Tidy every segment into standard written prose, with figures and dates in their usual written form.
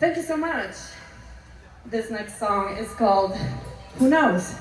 Thank you so much. This next song is called Who Knows?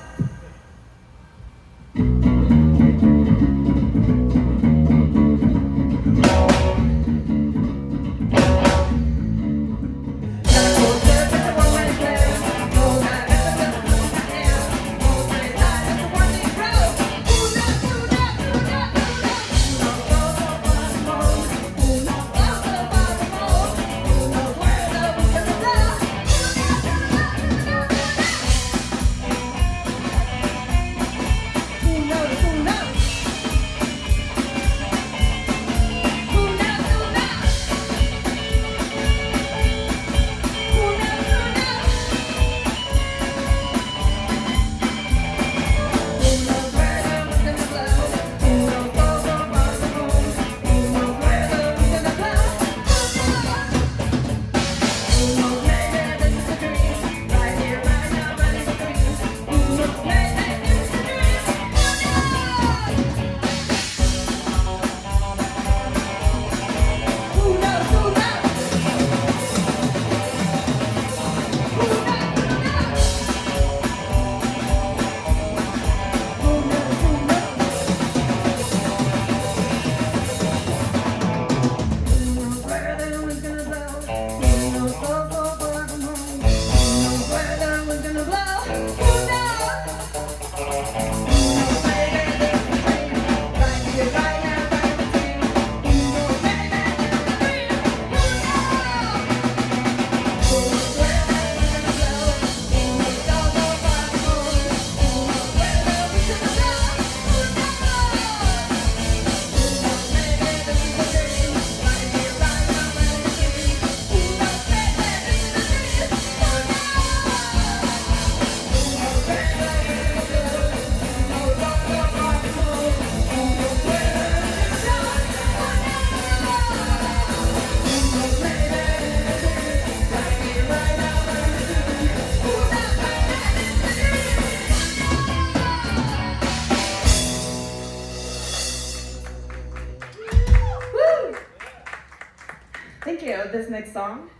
Thank you. This next song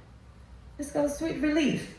is called Sweet Relief.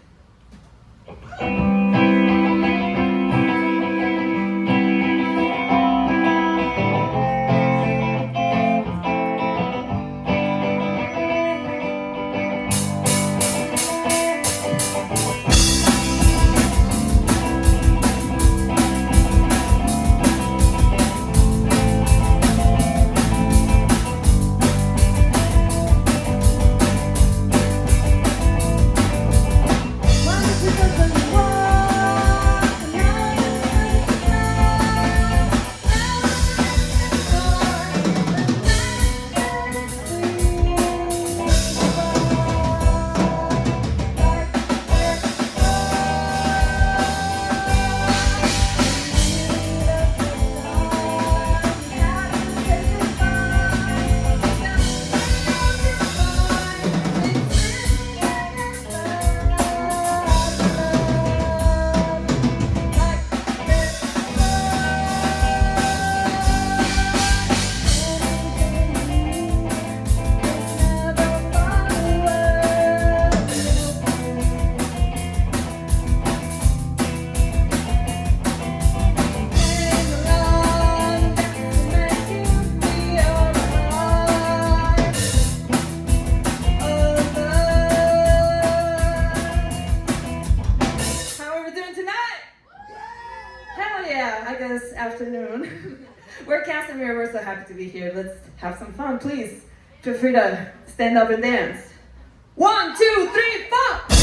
This afternoon. We're CASIMIR, we're so happy to be here. Let's have some fun, please. Feel free to stand up and dance. 1, 2, 3, 4!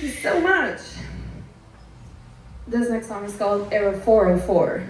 Thank you so much. This next song is called Era 404.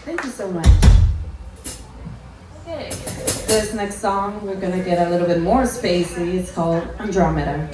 Thank you so much. Okay, this next song, we're gonna get a little bit more spacey. It's called Andromeda.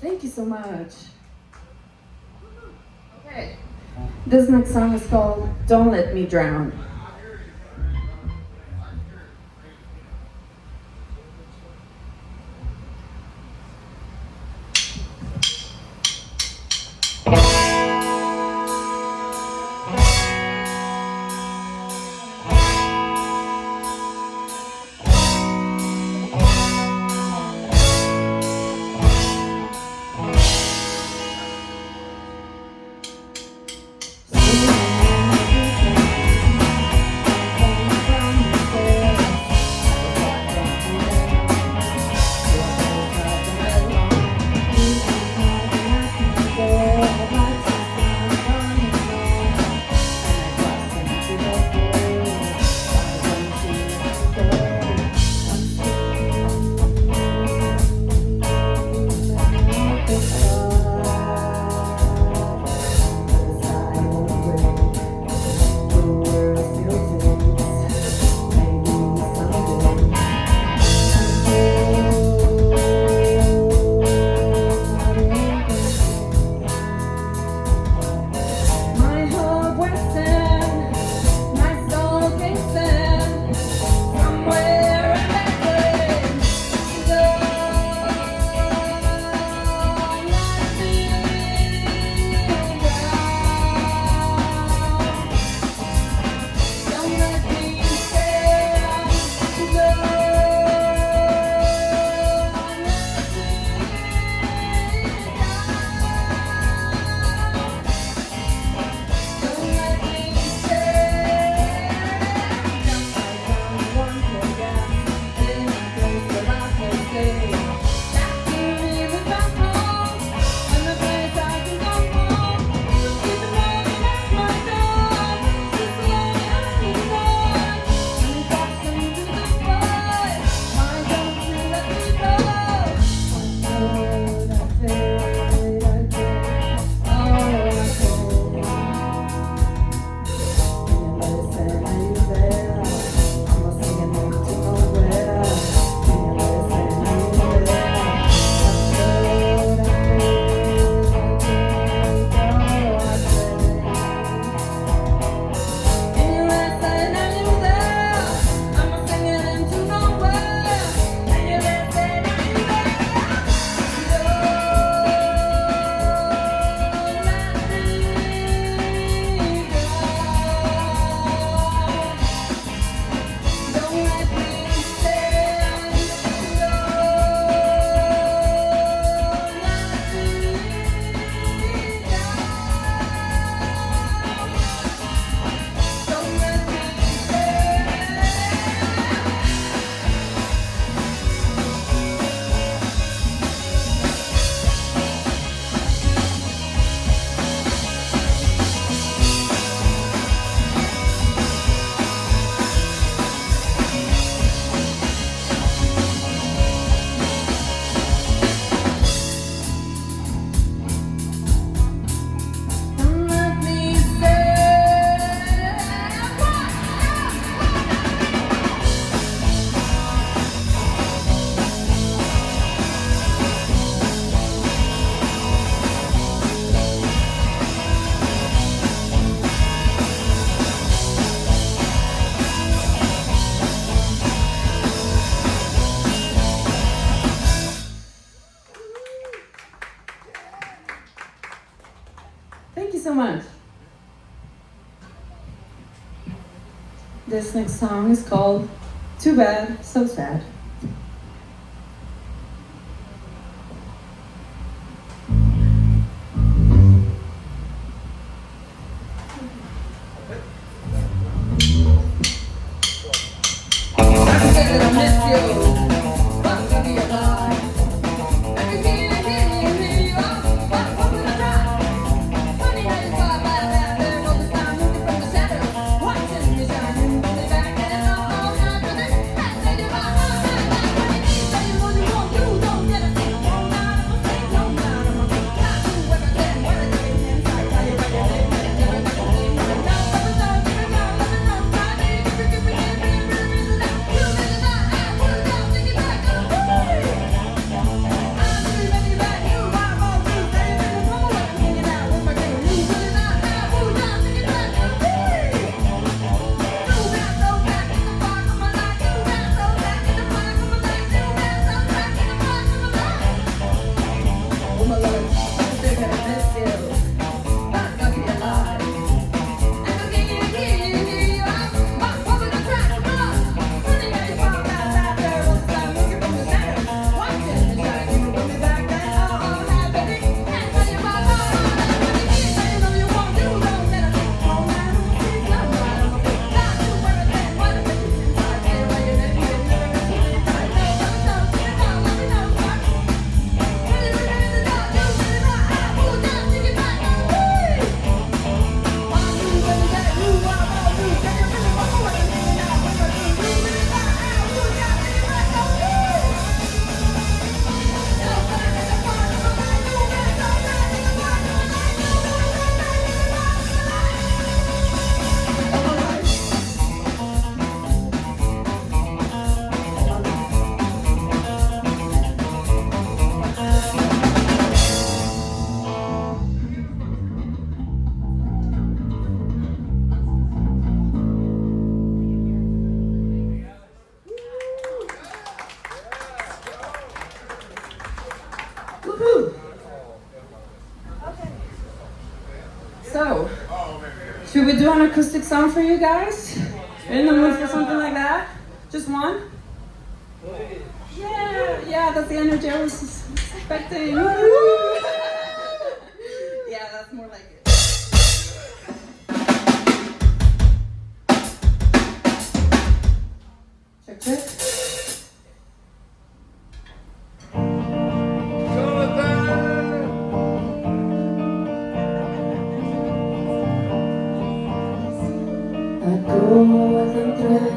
Thank you so much. Okay. This next song is called Don't Let Me Drown. Thank you so much. This next song is called Too Bad, So Sad. Woohoo! So, should we do an acoustic song for you guys? In the mood for something like that? Just one? Yeah, that's the energy I was expecting. Yeah, that's more like it. Check, check. I go with a thread,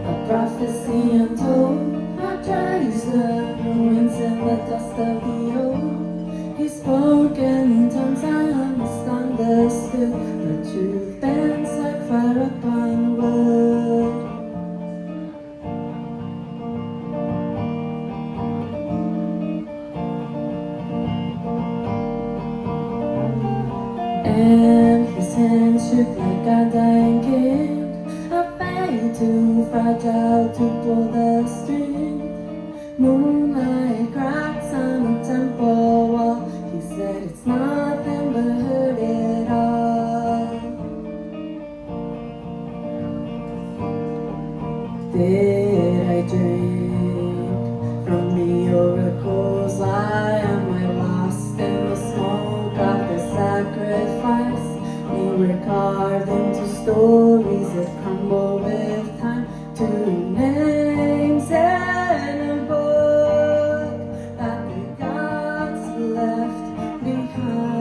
a prophecy untold. I trace the ruins in the dust of the old. He spoke in tongues I misunderstood. The truth bends like fire upon wood. And his hands shook like a dying king. I fade too fragile to pull the string. Moonlight cracks on a temple wall. He said it's nothing but hurt it all. Did I drink from the oracle's eye? Am I lost in the smoke of the sacrifice? We were carved into stories that crumble with time. Two names in a book that the gods left behind.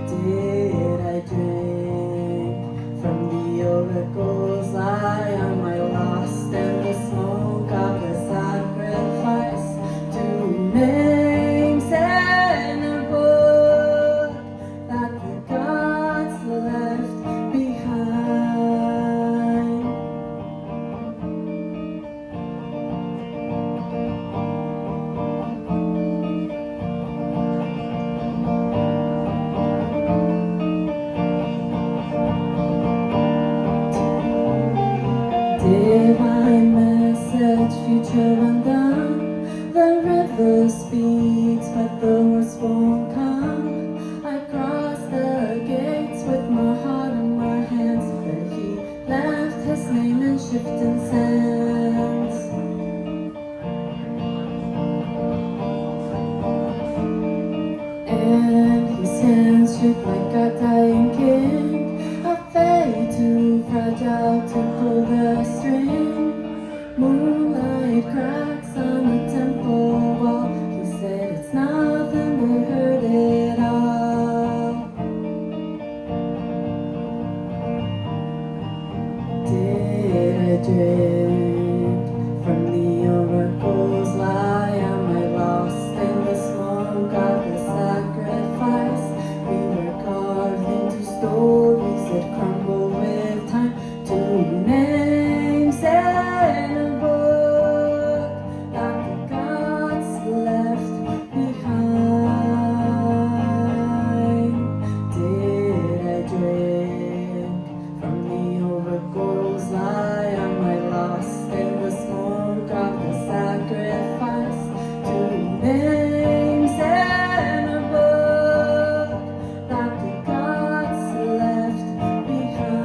Did I drink from the oracle's eye? Am I lost in the smoke of the sacrifice? Two names in a book that the gods left behind. Divine message, future undone. The river speaks, but the words won't come. I cross the gates with my heart in my hands, but he left his name in shifting sands. And his hands shook like a dying king. I fade too fragile to pull the string. Moonlight cracks on the temple wall. He said it's nothing but hurt it all. Did I drink from the oracle's lie? Am I lost in the smoke of the sacrifice? We were carved into stories that crumble with time. Two names in a book that the gods left behind. Did I drink from the oracle's lie? Am I lost in the smoke of the sacrifice? Two names in a book that the gods left behind.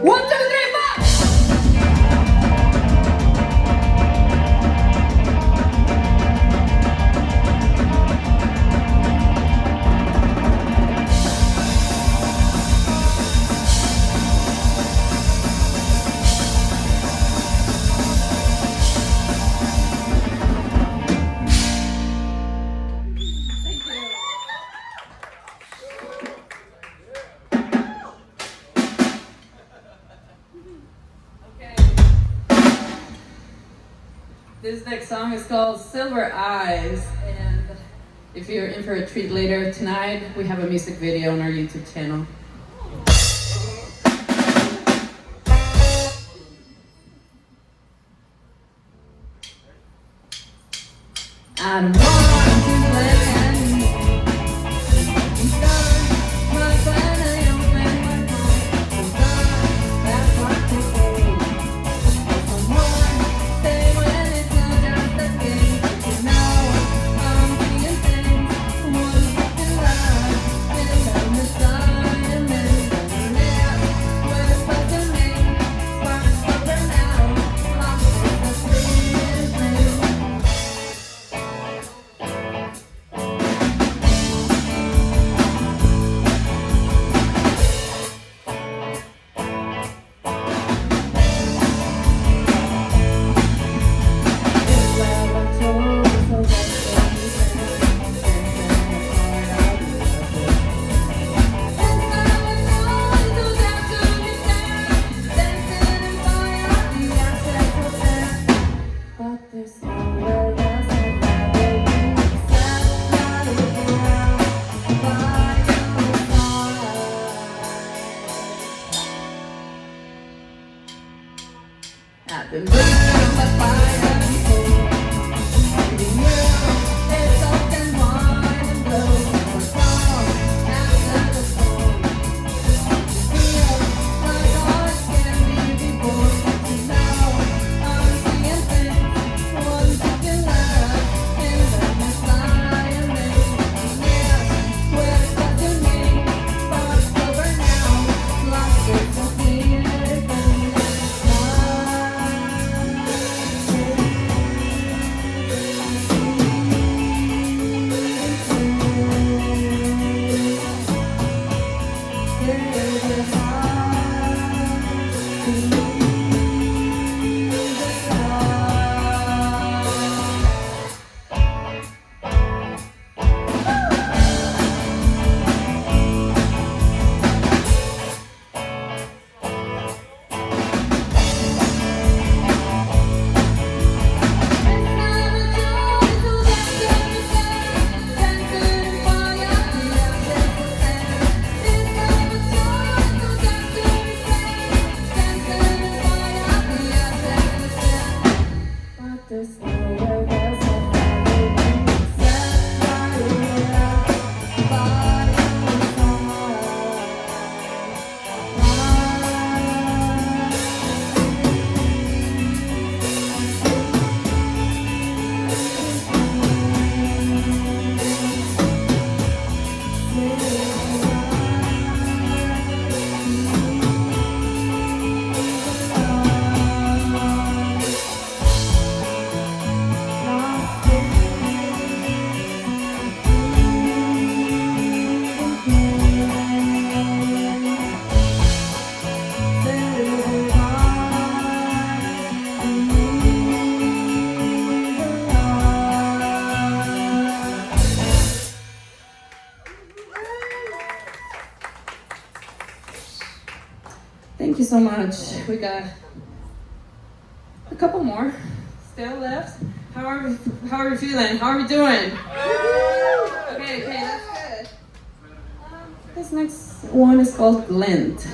One, two, three, four! This next song is called Silver Eyes, and if you're in for a treat later tonight, we have a music video on our YouTube channel. I don't want to let you start my plan. I open my heart. That's what they say. Someone say when it's not just a game. Because now I'm seeing things. One second love, and then the sun, and then the next. When it's supposed to make sparks over now. Lost in the fleeting flame. I've been waiting on the fire before. Leaving you, it's often wine and blow. One song after the storm. Feel like all it can be before. So now I'm seeing things. One second left, and then the sky and then yes, where it's got to me. Sparks over now, lost in the fleeting flame. There's nowhere else I'd rather be. Set fire by your Thank you so much. We got a couple more still left. How are we feeling? How are we doing? Okay, that's good. This next one is called Glint.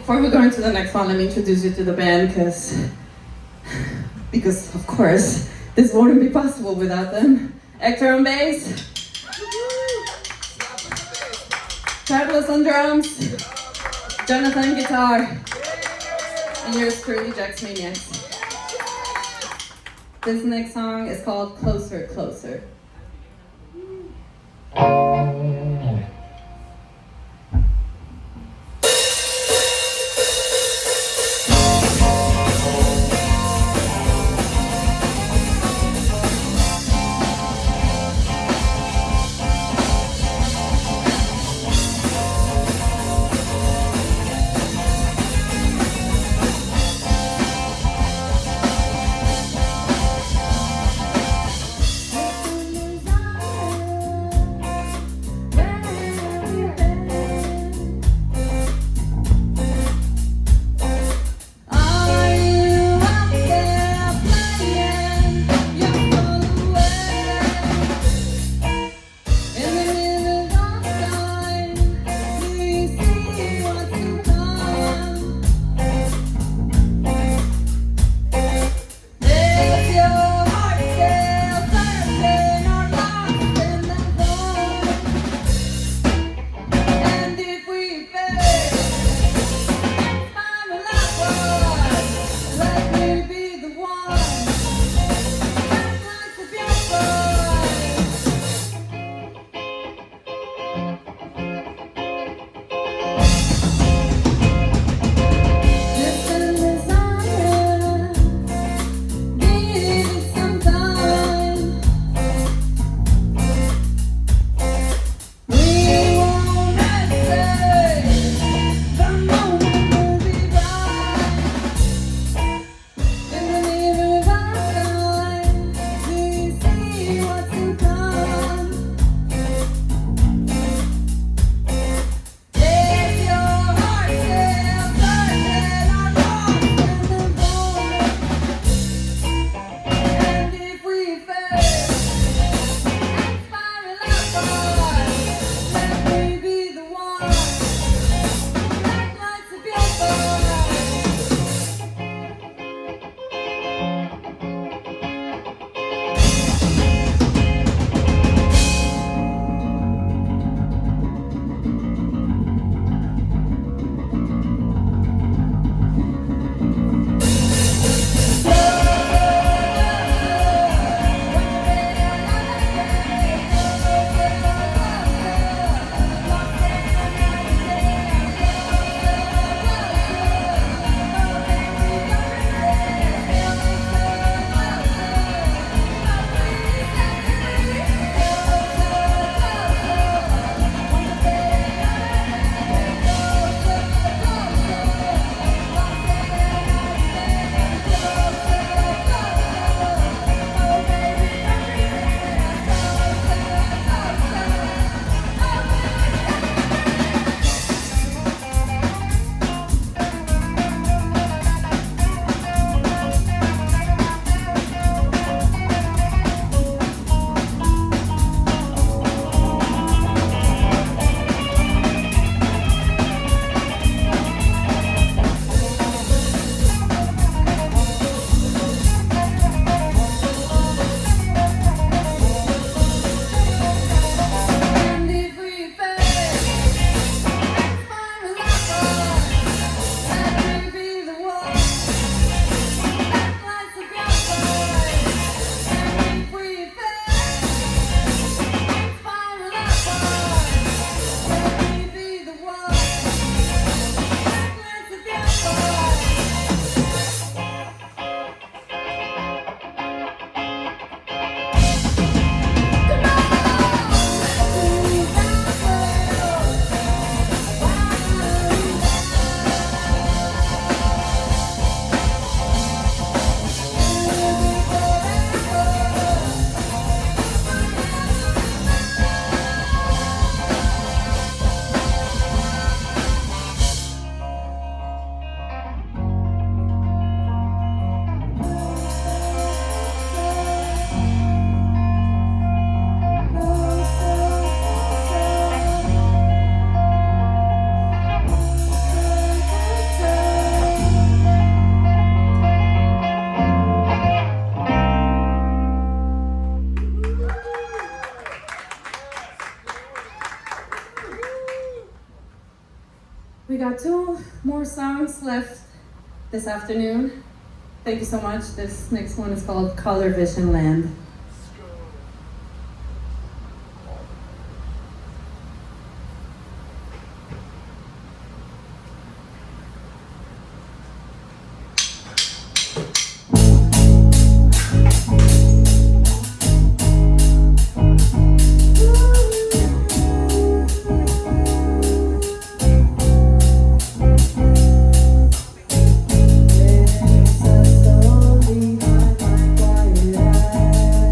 Before we go into the next one, let me introduce you to the band because of course, this wouldn't be possible without them. Hector on bass, Carlos on drums, Jonathan guitar, and yours truly, Jax Maniacs. This next song is called Closer, Closer. songs left this afternoon. Thank you so much. This next one is called Color Vision Land. There's a soul behind my quiet eyes.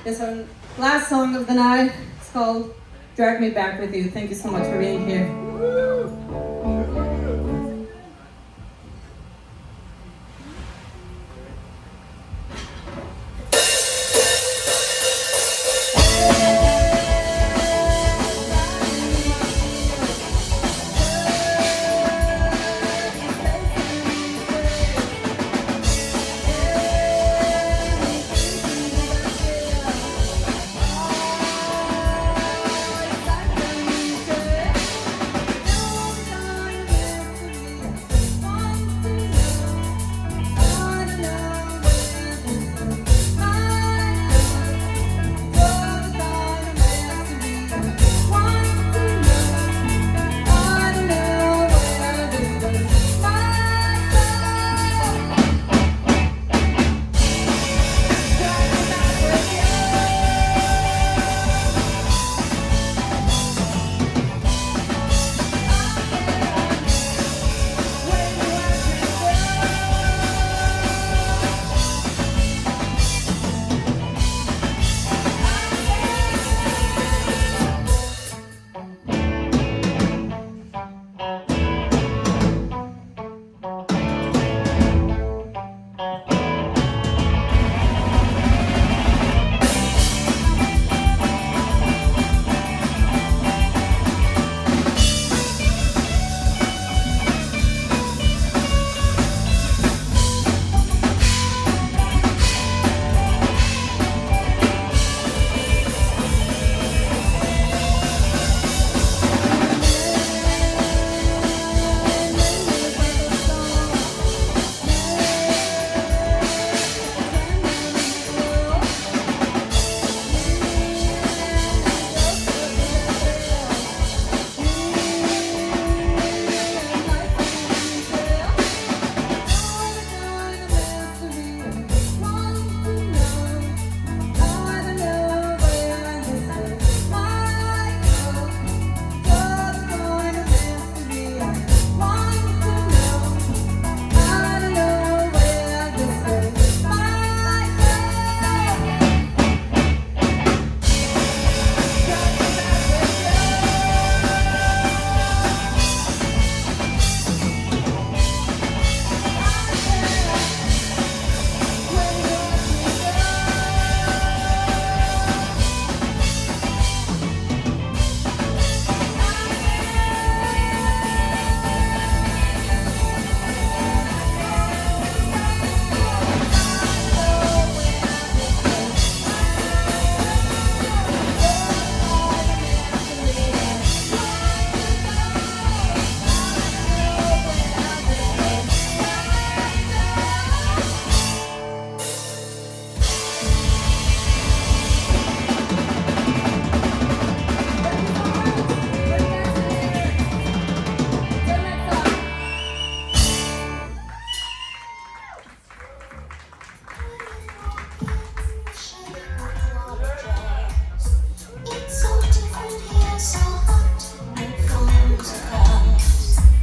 It's our last song of the night. It's called Drag Me Back With You. Thank you so much for being here.